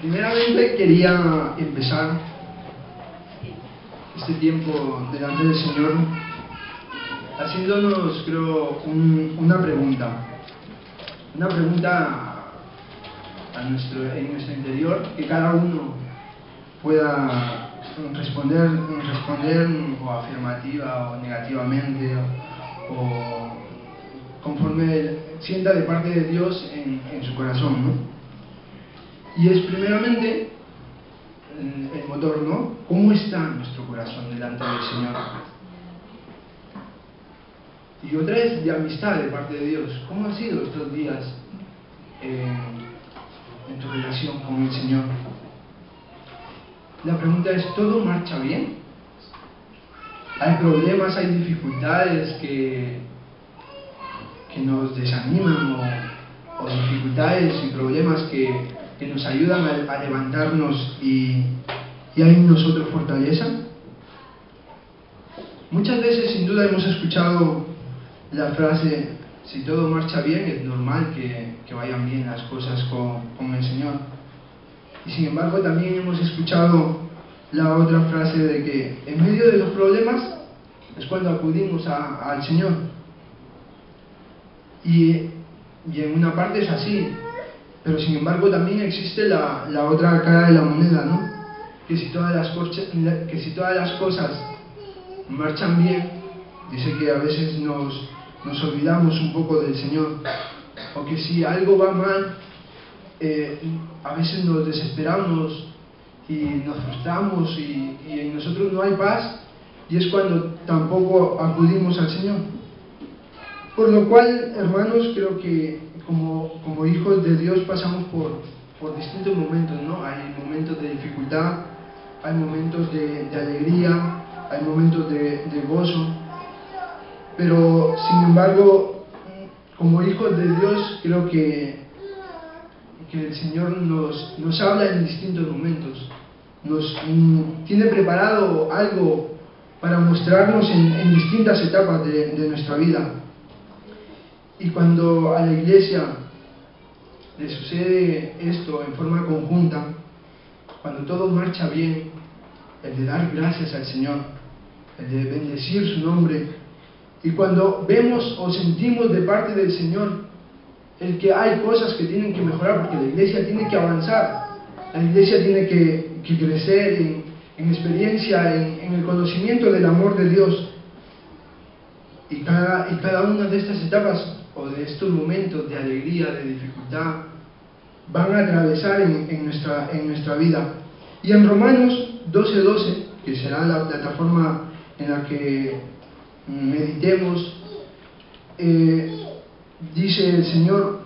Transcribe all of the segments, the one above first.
Primeramente quería empezar este tiempo delante del Señor haciéndonos, creo, una pregunta en nuestro interior, que cada uno pueda responder o afirmativa o negativamente o conforme sienta de parte de Dios en su corazón, ¿no? Y es primeramente el motor, ¿no? ¿Cómo está nuestro corazón delante del Señor? Y otra es de amistad de parte de Dios. ¿Cómo han sido estos días en tu relación con el Señor? La pregunta es, ¿todo marcha bien? ¿Hay problemas, hay dificultades que nos desaniman o dificultades y problemas que nos ayudan a levantarnos y hay en nosotros fortaleza? Muchas veces sin duda hemos escuchado la frase, si todo marcha bien es normal que vayan bien las cosas con el Señor. Y sin embargo también hemos escuchado la otra frase de que en medio de los problemas es cuando acudimos al Señor. Y en una parte es así, pero sin embargo también existe la otra cara de la moneda, ¿no? Que si todas las cosas marchan bien, dice que a veces nos olvidamos un poco del Señor, o que si algo va mal, a veces nos desesperamos y nos frustramos y en nosotros no hay paz, y es cuando tampoco acudimos al Señor. Por lo cual, hermanos, creo que como hijos de Dios pasamos por distintos momentos, ¿no? Hay momentos de dificultad, hay momentos de alegría, hay momentos de gozo, pero sin embargo, como hijos de Dios, creo que el Señor nos habla en distintos momentos, nos tiene preparado algo para mostrarnos en distintas etapas de nuestra vida. Y cuando a la iglesia le sucede esto en forma conjunta, cuando todo marcha bien, el de dar gracias al Señor, el de bendecir su nombre, y cuando vemos o sentimos de parte del Señor el que hay cosas que tienen que mejorar, porque la iglesia tiene que avanzar, la iglesia tiene que crecer en experiencia, en el conocimiento del amor de Dios, y cada una de estas etapas o de estos momentos de alegría, de dificultad, van a atravesar en nuestra vida. Y en Romanos 12:12, que será la plataforma en la que meditemos, dice el Señor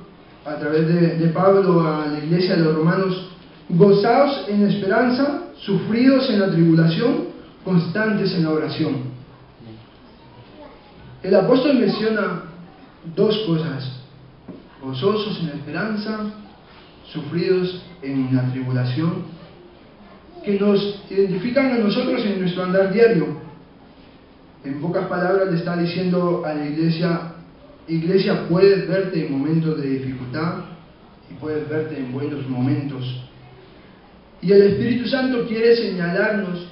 a través de Pablo a la iglesia de los romanos: gozaos en esperanza, sufridos en la tribulación, constantes en la oración. El apóstol menciona dos cosas: gozosos en la esperanza, sufridos en la tribulación, que nos identifican a nosotros en nuestro andar diario. En pocas palabras le está diciendo a la iglesia, puedes verte en momentos de dificultad y puedes verte en buenos momentos. Y el Espíritu Santo quiere señalarnos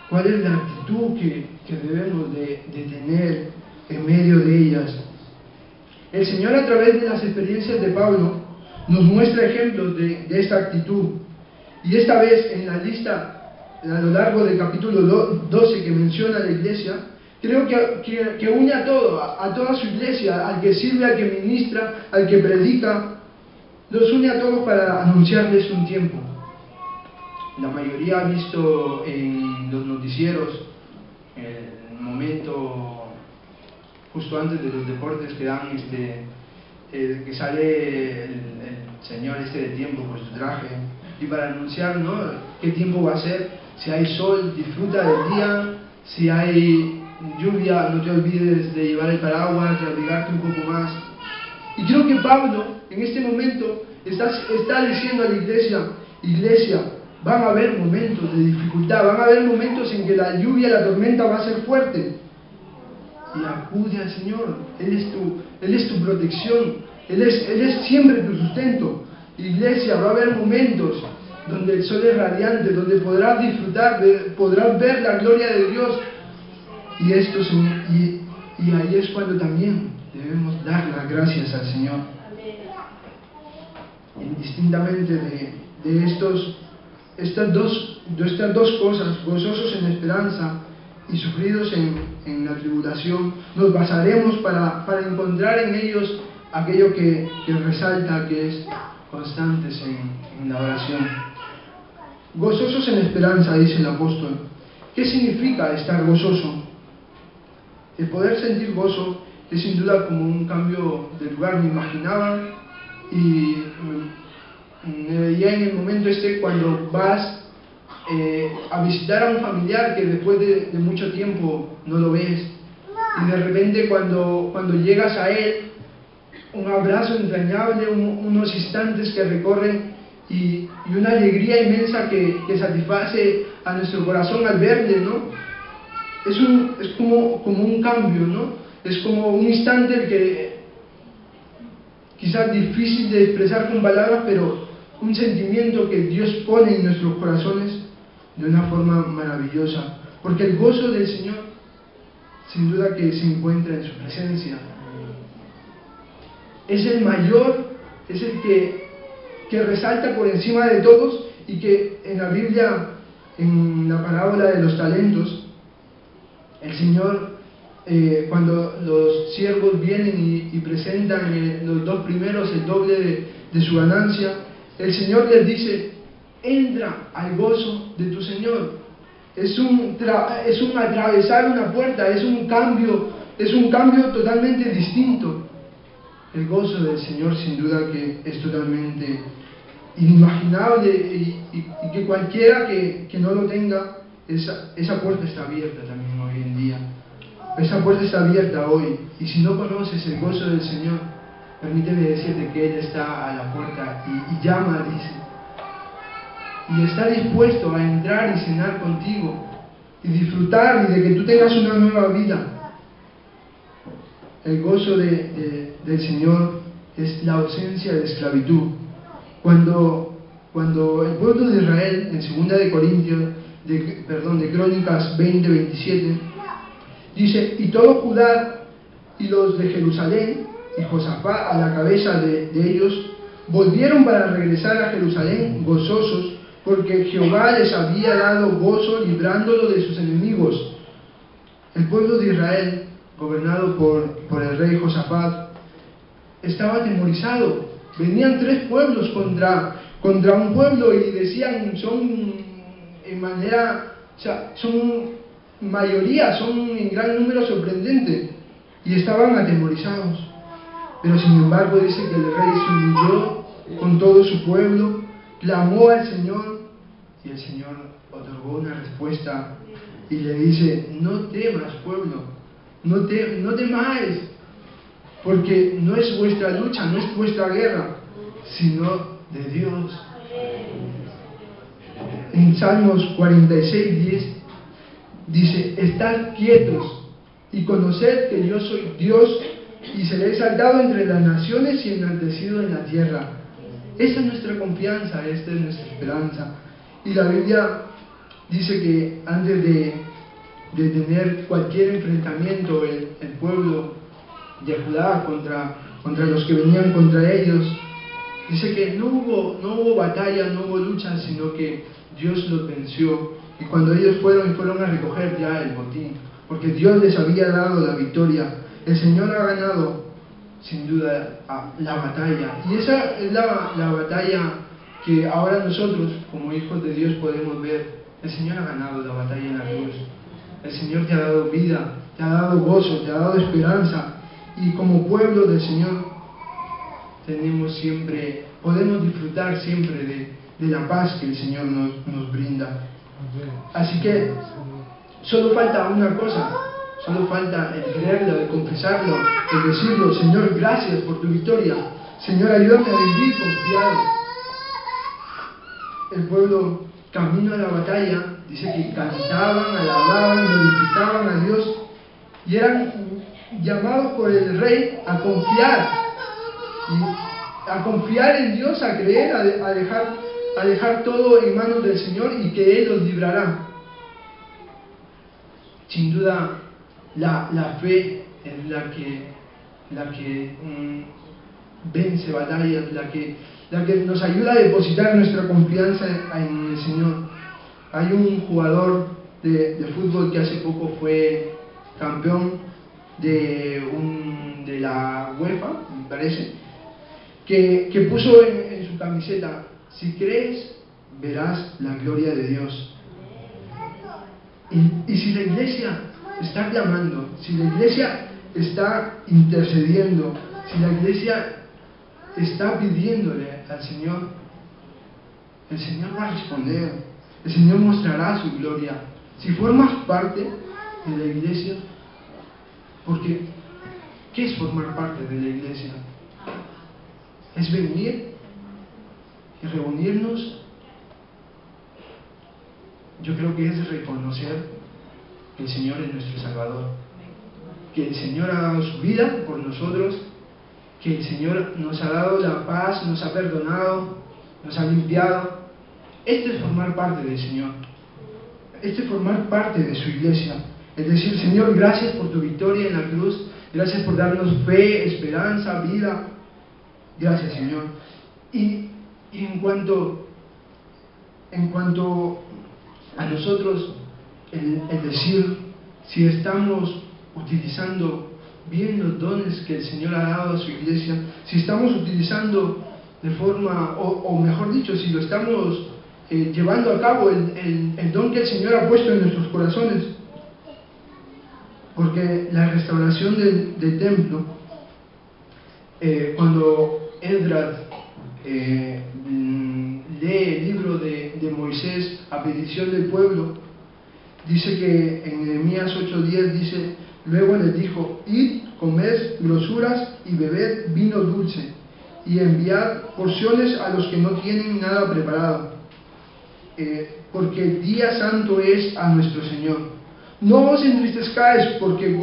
cuál es la actitud que debemos de tener en medio de ellas. El Señor, a través de las experiencias de Pablo, nos muestra ejemplos de esta actitud. Y esta vez en la lista, a lo largo del capítulo 12 que menciona la iglesia, creo que une a toda su iglesia, al que sirve, al que ministra, al que predica, los une a todos para anunciarles un tiempo. La mayoría ha visto en los noticieros el momento justo antes de los deportes que dan que sale el señor de tiempo con su traje y para anunciar, ¿no?, qué tiempo va a ser. Si hay sol, disfruta del día; si hay lluvia, no te olvides de llevar el paraguas, de abrigarte un poco más. Y creo que Pablo en este momento está diciendo a la iglesia, van a haber momentos de dificultad, van a haber momentos en que la lluvia, la tormenta va a ser fuerte. Y acude al Señor. Él es tu protección, Él es siempre tu sustento. Iglesia, va a haber momentos donde el sol es radiante, donde podrás disfrutar, podrás ver la gloria de Dios. Y ahí es cuando también debemos dar las gracias al Señor. Indistintamente de estas dos cosas, gozosos en esperanza y sufridos en la tribulación, nos basaremos para encontrar en ellos aquello que resalta, que es constantes en la oración. Gozosos en esperanza, dice el apóstol. ¿Qué significa estar gozoso? El poder sentir gozo es sin duda como un cambio de lugar. Me imaginaba y me veía en el momento cuando vas a visitar a un familiar que después de mucho tiempo no lo ves, y de repente cuando llegas a él, un abrazo entrañable, unos instantes que recorren y una alegría inmensa que satisface a nuestro corazón al verle, ¿no? Es como un cambio, ¿no? Es como un instante que quizás difícil de expresar con palabras, pero un sentimiento que Dios pone en nuestros corazones de una forma maravillosa, porque el gozo del Señor sin duda que se encuentra en su presencia. Es el mayor, es el que resalta por encima de todos, y que en la Biblia, en la parábola de los talentos, el Señor, cuando los siervos vienen y presentan los 2 primeros el doble de su ganancia, el Señor les dice: entra al gozo de tu Señor. Es un atravesar una puerta, es un cambio totalmente distinto. El gozo del Señor sin duda que es totalmente inimaginable, y que cualquiera que no lo tenga, esa puerta está abierta también hoy en día. Esa puerta está abierta hoy, y si no conoces el gozo del Señor, permíteme decirte que Él está a la puerta y llama, dice, y está dispuesto a entrar y cenar contigo y disfrutar, y de que tú tengas una nueva vida. El gozo del Señor es la ausencia de esclavitud. Cuando el pueblo de Israel, en 2 de Corintios, de Crónicas 20:27, dice: y todo Judá y los de Jerusalén, y Josafat a la cabeza de ellos, volvieron para regresar a Jerusalén gozosos, porque Jehová les había dado gozo librándolo de sus enemigos. El pueblo de Israel, gobernado por el rey Josafat, estaba atemorizado. Venían 3 pueblos contra un pueblo, y decían, son mayoría, son en gran número sorprendente, y estaban atemorizados. Pero sin embargo dice que el rey se humilló con todo su pueblo, clamó al Señor, y el Señor otorgó una respuesta y le dice: no temas, pueblo, no temáis, porque no es vuestra lucha, no es vuestra guerra, sino de Dios. En Salmos 46:10 dice: estad quietos y conoced que yo soy Dios, y seré exaltado entre las naciones y enaltecido en la tierra. Esta es nuestra confianza, esta es nuestra esperanza. Y la Biblia dice que antes de tener cualquier enfrentamiento, el pueblo de Judá contra los que venían contra ellos, dice que no hubo batalla, no hubo lucha, sino que Dios los venció. Y cuando ellos fueron a recoger ya el botín, porque Dios les había dado la victoria, el Señor ha ganado sin duda la batalla. Y esa es la batalla que ahora nosotros, como hijos de Dios, podemos ver. El Señor ha ganado la batalla en la cruz. El Señor te ha dado vida, te ha dado gozo, te ha dado esperanza. Y como pueblo del Señor podemos disfrutar siempre de la paz que el Señor nos brinda. Así que solo falta una cosa, solo falta el creerlo, el confesarlo, el decirlo: Señor, gracias por tu victoria. Señor, ayúdame a vivir confiado. El pueblo, camino a la batalla, dice que cantaban, alababan, glorificaban a Dios, y eran llamados por el rey a confiar. a confiar en Dios, a creer, a dejar todo en manos del Señor y que Él los librará. Sin duda, la fe es la que vence batallas, la que nos ayuda a depositar nuestra confianza en el Señor. Hay un jugador de fútbol que hace poco fue campeón de la UEFA, me parece, que puso en su camiseta: si crees, verás la gloria de Dios. Y si la iglesia está clamando, si la iglesia está intercediendo, si la iglesia está pidiéndole al Señor, el Señor va a responder, el Señor mostrará su gloria. Si formas parte de la iglesia, porque ¿qué es formar parte de la iglesia? Es venir y reunirnos. Yo creo que es reconocer que el Señor es nuestro Salvador, que el Señor ha dado su vida por nosotros, que el Señor nos ha dado la paz, nos ha perdonado, nos ha limpiado. Este es formar parte del Señor, este es formar parte de su iglesia. Es decir: Señor, gracias por tu victoria en la cruz, gracias por darnos fe, esperanza, vida. Gracias, Señor. Y en cuanto a nosotros, el decir si estamos utilizando bien los dones que el Señor ha dado a su iglesia, si estamos utilizando de forma, o mejor dicho, si lo estamos llevando a cabo el don que el Señor ha puesto en nuestros corazones. Porque la restauración del templo, cuando Esdras lee el libro de Moisés a petición del pueblo, dice que en Nehemías 8:10 dice: luego les dijo: id, comed grosuras y bebed vino dulce, y enviad porciones a los que no tienen nada preparado, porque el día santo es a nuestro Señor. No os entristezcáis, porque el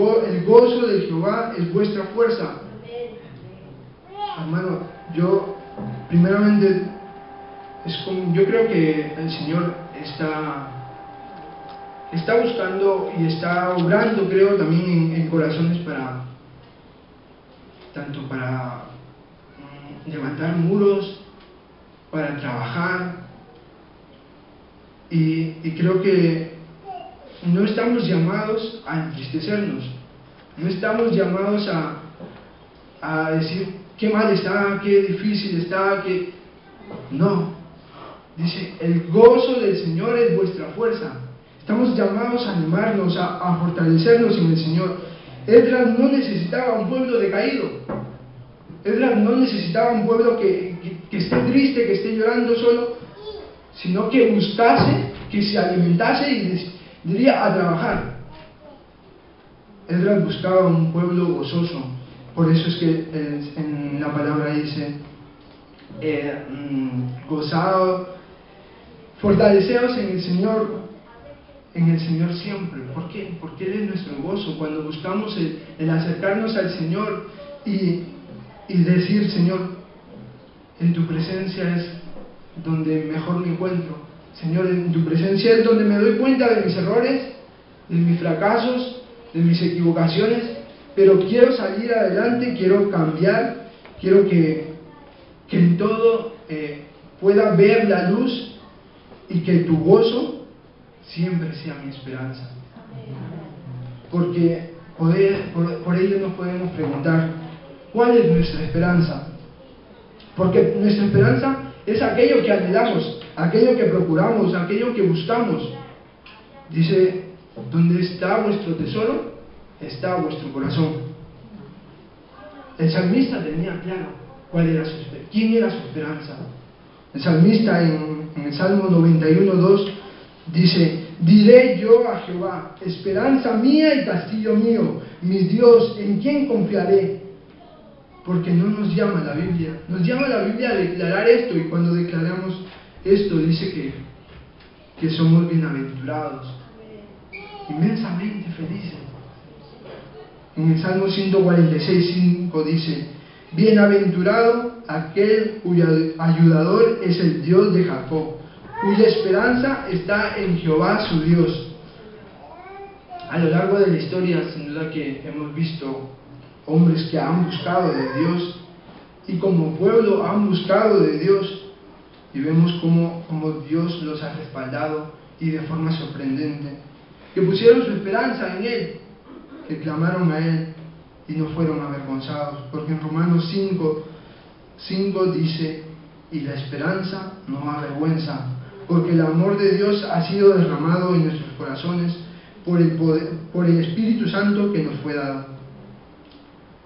gozo de Jehová es vuestra fuerza. Hermano, yo primeramente yo creo que el Señor está buscando y está obrando, creo, también en corazones tanto para levantar muros, para trabajar, y creo que no estamos llamados a entristecernos, no estamos llamados a decir qué mal está, qué difícil está, no. Dice: el gozo del Señor es vuestra fuerza. Estamos llamados a animarnos, a fortalecernos en el Señor. Esdras no necesitaba un pueblo decaído. Esdras no necesitaba un pueblo que esté triste, que esté llorando solo, sino que buscase, que se alimentase y diría a trabajar. Esdras buscaba un pueblo gozoso. Por eso es que en la palabra dice: gozado, fortaleceos en el Señor siempre. ¿Por qué? Porque Él es nuestro gozo. Cuando buscamos el acercarnos al Señor y decir: Señor, en tu presencia es donde mejor me encuentro. Señor, en tu presencia es donde me doy cuenta de mis errores, de mis fracasos, de mis equivocaciones, pero quiero salir adelante, quiero cambiar, quiero que en todo pueda ver la luz, y que tu gozo siempre sea mi esperanza. Porque por ello nos podemos preguntar: ¿cuál es nuestra esperanza? Porque nuestra esperanza es aquello que anhelamos, aquello que procuramos, aquello que buscamos. Dice: donde está vuestro tesoro, está vuestro corazón. El salmista tenía claro quién era su esperanza. El salmista en el Salmo 91:2 dice: diré yo a Jehová, esperanza mía y castillo mío, mi Dios, ¿en quién confiaré? Porque no nos llama la Biblia. Nos llama la Biblia a declarar esto, y cuando declaramos esto dice que somos bienaventurados, inmensamente felices. En el Salmo 146:5 dice: bienaventurado aquel cuyo ayudador es el Dios de Jacob, cuya esperanza está en Jehová su Dios. A lo largo de la historia, sin duda que hemos visto hombres que han buscado de Dios, y como pueblo han buscado de Dios, y vemos cómo Dios los ha respaldado, y de forma sorprendente, que pusieron su esperanza en Él, que clamaron a Él y no fueron avergonzados, porque en Romanos 5 dice: y la esperanza no avergüenza, porque el amor de Dios ha sido derramado en nuestros corazones por el Espíritu Santo que nos fue dado.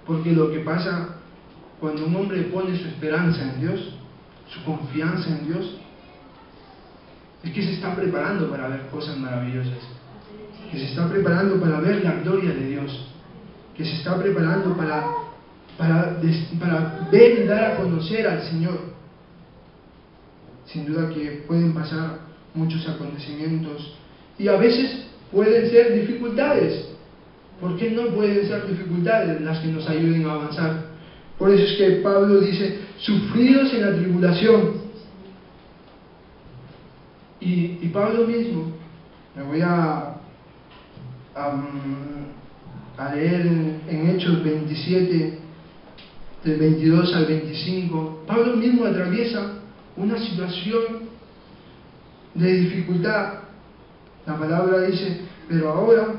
Porque lo que pasa cuando un hombre pone su esperanza en Dios, su confianza en Dios, es que se está preparando para ver cosas maravillosas, que se está preparando para ver la gloria de Dios, que se está preparando para ver y dar a conocer al Señor. Sin duda que pueden pasar muchos acontecimientos y a veces pueden ser dificultades. ¿Por qué no pueden ser dificultades las que nos ayuden a avanzar? Por eso es que Pablo dice: sufridos en la tribulación. Y Pablo mismo, me voy a leer en Hechos 27, del 22 al 25, Pablo mismo atraviesa una situación de dificultad. La palabra dice: pero ahora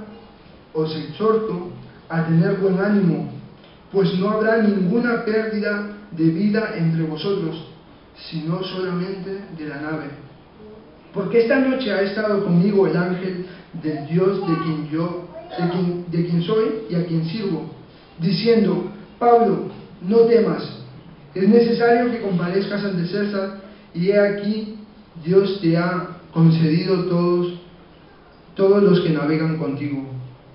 os exhorto a tener buen ánimo, pues no habrá ninguna pérdida de vida entre vosotros, sino solamente de la nave. Porque esta noche ha estado conmigo el ángel del Dios de quien soy y a quien sirvo, diciendo: Pablo, no temas, es necesario que comparezcas ante César, y he aquí, Dios te ha concedido todos los que navegan contigo.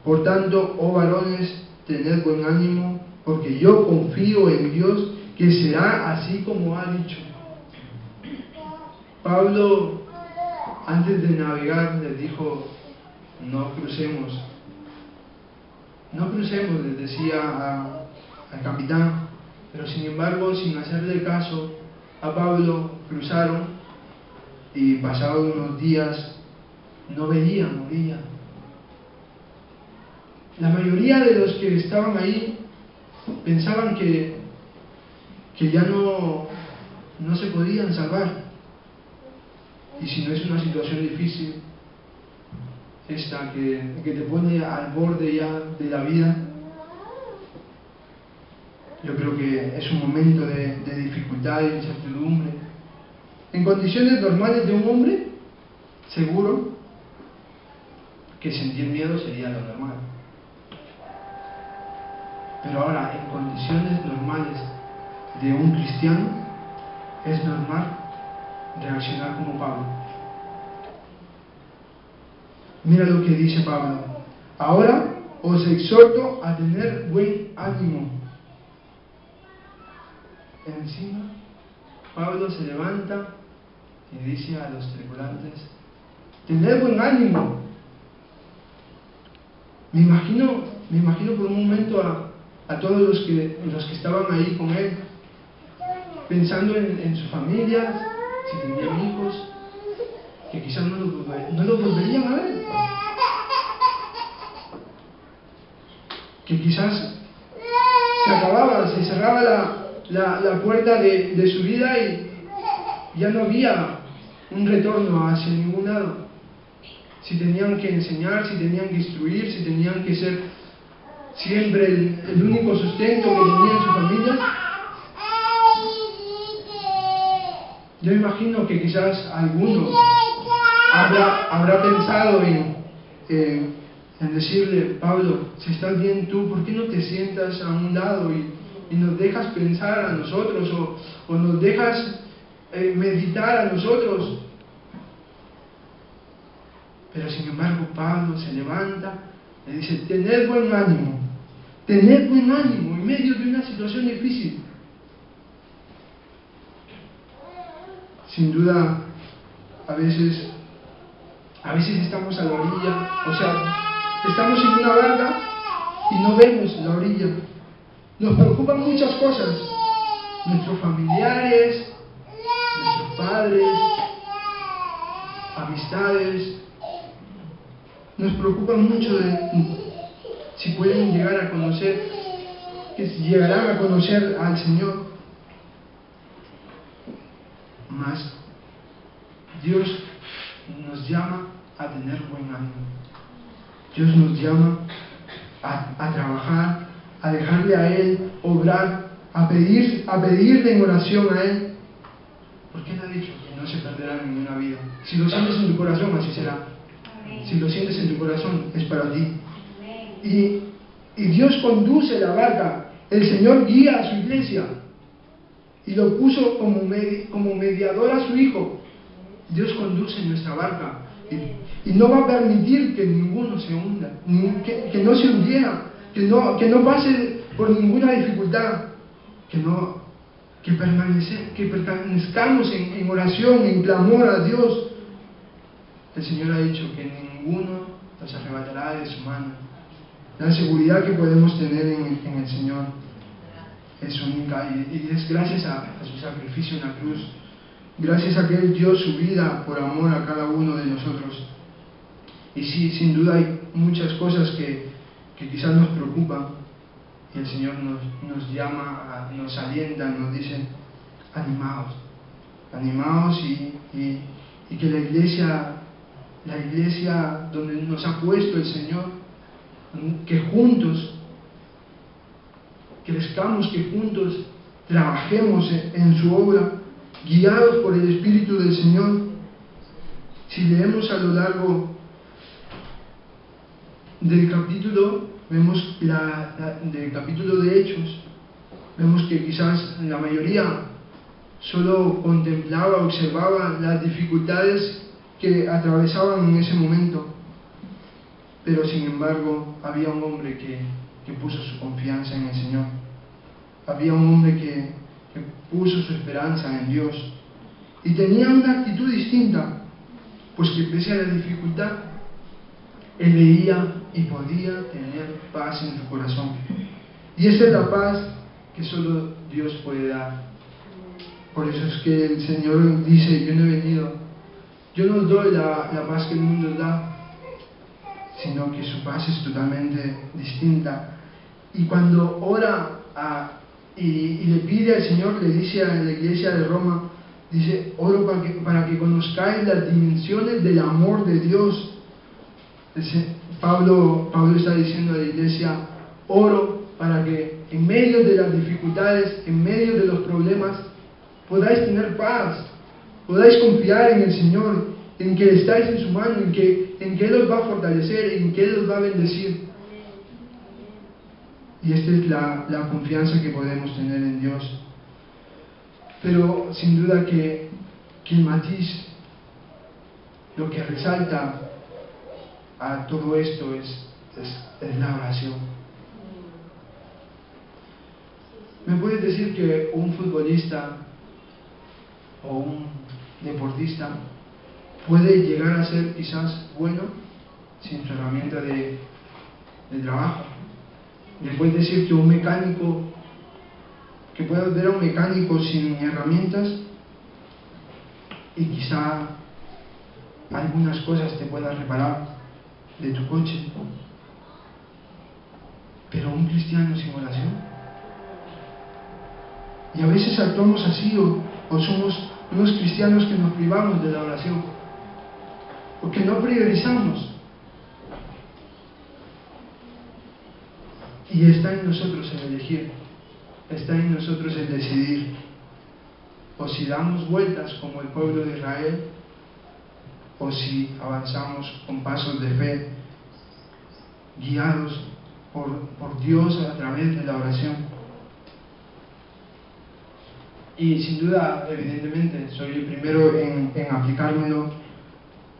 Por tanto, oh varones, tened buen ánimo, porque yo confío en Dios, que será así como ha dicho. Pablo, antes de navegar, les dijo: no crucemos, les decía al capitán. Pero sin embargo, sin hacerle caso a Pablo, cruzaron, y pasados unos días no veían orilla. La mayoría de los que estaban ahí pensaban que ya no se podían salvar. Y si no es una situación difícil, esta que te pone al borde ya de la vida, yo creo que es un momento de dificultad y de incertidumbre. En condiciones normales de un hombre, seguro que sentir miedo sería lo normal. Pero ahora, en condiciones normales de un cristiano, es normal reaccionar como Pablo. Mira lo que dice Pablo: ahora os exhorto a tener buen ánimo. Encima, Pablo se levanta y dice a los tripulantes: tened buen ánimo. Me imagino por un momento a todos los que estaban ahí con él, pensando en su familia, si tenían hijos, que quizás no los volverían a ver, que quizás se acababa, se cerraba la puerta de su vida y ya no había un retorno hacia ningún lado. Si tenían que enseñar, si tenían que instruir, si tenían que ser siempre el único sustento que tenían su familia. Yo imagino que quizás alguno habrá pensado en decirle: Pablo, si estás bien tú, ¿por qué no te sientas a un lado y nos dejas pensar a nosotros, o nos dejas meditar a nosotros? Pero sin embargo, Pablo se levanta y dice: tened buen ánimo en medio de una situación difícil. Sin duda, a veces estamos a la orilla, o sea, estamos en una barca y no vemos la orilla. Nos preocupan muchas cosas, nuestros familiares, nuestros padres, amistades. Nos preocupa mucho de si pueden llegar a conocer, que llegarán a conocer al Señor. Mas Dios nos llama a tener buen ánimo. Dios nos llama a trabajar, a dejarle a Él obrar, a pedirle en oración a Él. Porque Él ha dicho que no se perderá ninguna vida. Si lo sientes en tu corazón, así será. Si lo sientes en tu corazón, es para ti. Y Dios conduce la barca. El Señor guía a su iglesia. Y lo puso como mediador a su Hijo. Dios conduce nuestra barca. Y no va a permitir que ninguno se hunda, que no se hundiera, que no pase por ninguna dificultad, que permanezcamos en oración, en clamor a Dios. El Señor ha dicho que ninguno nos arrebatará de su mano. La seguridad que podemos tener en el Señor es única, y es gracias a su sacrificio en la cruz, gracias a que Él dio su vida por amor a cada uno de nosotros. Y sí, sin duda hay muchas cosas que quizás nos preocupan, y el Señor nos llama, nos alienta, nos dice: animaos, y que la iglesia donde nos ha puesto el Señor, que juntos crezcamos, que juntos trabajemos en su obra, guiados por el Espíritu del Señor. Si leemos a lo largo del capítulo, vemos del capítulo de Hechos, vemos que quizás la mayoría solo contemplaba, observaba las dificultades que atravesaban en ese momento, pero sin embargo había un hombre que puso su confianza en el Señor. Había un hombre que puso su esperanza en Dios, y tenía una actitud distinta, pues que pese a la dificultad, él leía y podía tener paz en su corazón. Y esa es la paz que solo Dios puede dar. Por eso es que el Señor dice: yo no doy la paz que el mundo da, sino que su paz es totalmente distinta. Y cuando ora y le pide al Señor, le dice a la iglesia de Roma, dice: oro para que conozcáis las dimensiones del amor de Dios. Pablo está diciendo a la iglesia: oro para que en medio de las dificultades, en medio de los problemas, podáis tener paz, podáis confiar en el Señor, en que estáis en su mano, en que Él os va a fortalecer, en que Él os va a bendecir. Y esta es la confianza que podemos tener en Dios. Pero sin duda que el matiz, lo que resalta a todo esto es la oración. ¿Me puedes decir que un futbolista o un deportista puede llegar a ser quizás bueno sin su herramienta de trabajo? ¿Me puedes decir que un mecánico, que puedes ver a un mecánico sin herramientas y quizá algunas cosas te puedas reparar de tu coche? Pero un cristiano sin oración. Y a veces actuamos así, o somos unos cristianos que nos privamos de la oración, porque no priorizamos. Y está en nosotros el elegir, está en nosotros el decidir. O si damos vueltas como el pueblo de Israel, o si avanzamos con pasos de fe, guiados por Dios a través de la oración. Y sin duda, evidentemente, soy el primero en aplicármelo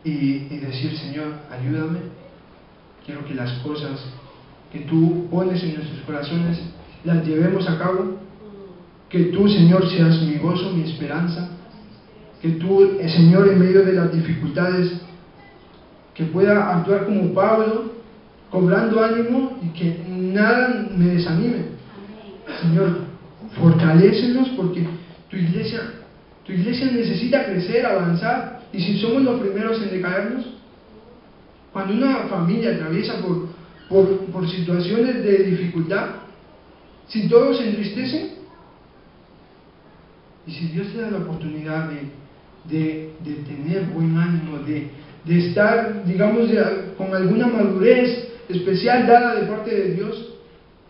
y decir: Señor, ayúdame. Quiero que las cosas que tú pones en nuestros corazones las llevemos a cabo. Que tú, Señor, seas mi gozo, mi esperanza. Que tú, Señor, en medio de las dificultades, que pueda actuar como Pablo, cobrando ánimo, y que nada me desanime. Señor, Fortalécenos, porque tu iglesia necesita crecer, avanzar. Y si somos los primeros en decaernos, cuando una familia atraviesa por situaciones de dificultad, si todos se entristecen, y si Dios te da la oportunidad de tener buen ánimo, de estar, digamos, con alguna madurez especial dada de parte de Dios,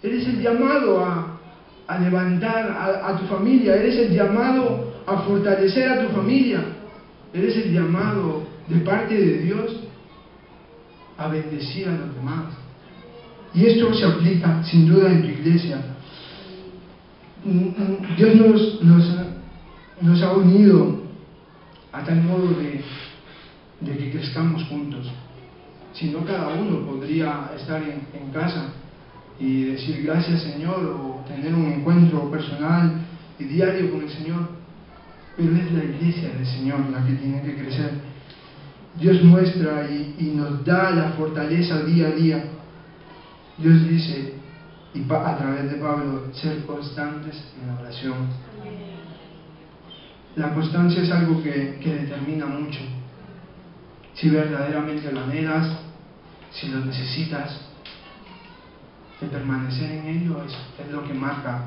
eres el llamado a levantar a tu familia, eres el llamado a fortalecer a tu familia, eres el llamado de parte de Dios a bendecir a los demás. Y esto se aplica sin duda en tu iglesia. Dios nos ha unido a tal modo de que crezcamos juntos. Si no, cada uno podría estar en casa y decir gracias Señor, o tener un encuentro personal y diario con el Señor, pero es la iglesia del Señor la que tiene que crecer. Dios muestra y nos da la fortaleza día a día. Dios dice, a través de Pablo, ser constantes en la oración. La constancia es algo que determina mucho. Si verdaderamente lo anhelas, si lo necesitas, el permanecer en ello es lo que marca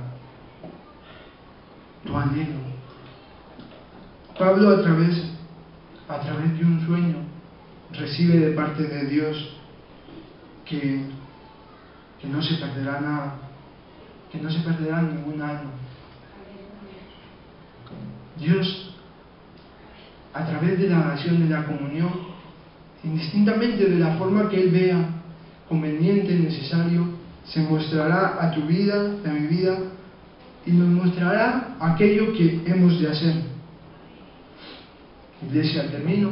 tu anhelo. Pablo, a través de un sueño, recibe de parte de Dios que no se perderá nada, que no se perderá ningún alma. Dios, a través de la oración, de la comunión, indistintamente de la forma que Él vea conveniente, necesario, se mostrará a tu vida, a mi vida, y nos mostrará aquello que hemos de hacer. Iglesia, termino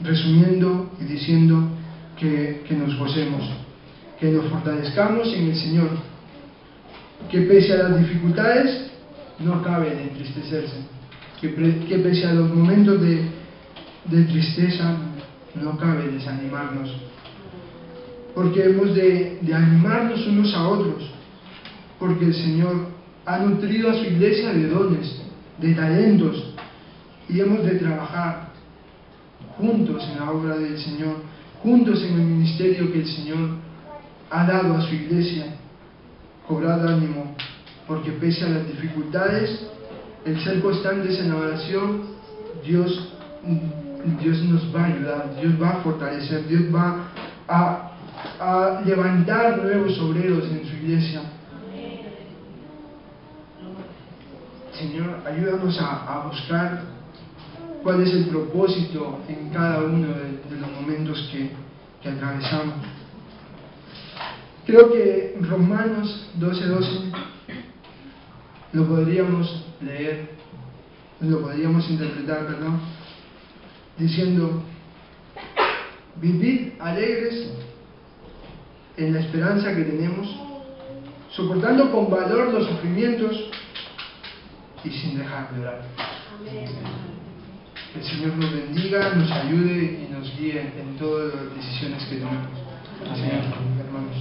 resumiendo y diciendo que nos gocemos, que nos fortalezcamos en el Señor, que pese a las dificultades no cabe de entristecerse, que pese a los momentos de tristeza no cabe desanimarnos, porque hemos de animarnos unos a otros, porque el Señor ha nutrido a su iglesia de dones, de talentos, y hemos de trabajar juntos en la obra del Señor, juntos en el ministerio que el Señor ha dado a su iglesia. Cobrad ánimo, porque pese a las dificultades, el ser constantes en la oración, Dios nos va a ayudar, Dios va a fortalecer, Dios va a levantar nuevos obreros en su iglesia. Señor, ayúdanos a buscar cuál es el propósito en cada uno de los momentos que atravesamos. Creo que Romanos 12:12 lo podríamos leer, lo podríamos interpretar, diciendo: vivid alegres en la esperanza que tenemos, soportando con valor los sufrimientos y sin dejar de orar. Que el Señor nos bendiga, nos ayude y nos guíe en todas las decisiones que tomemos. Señor, hermanos.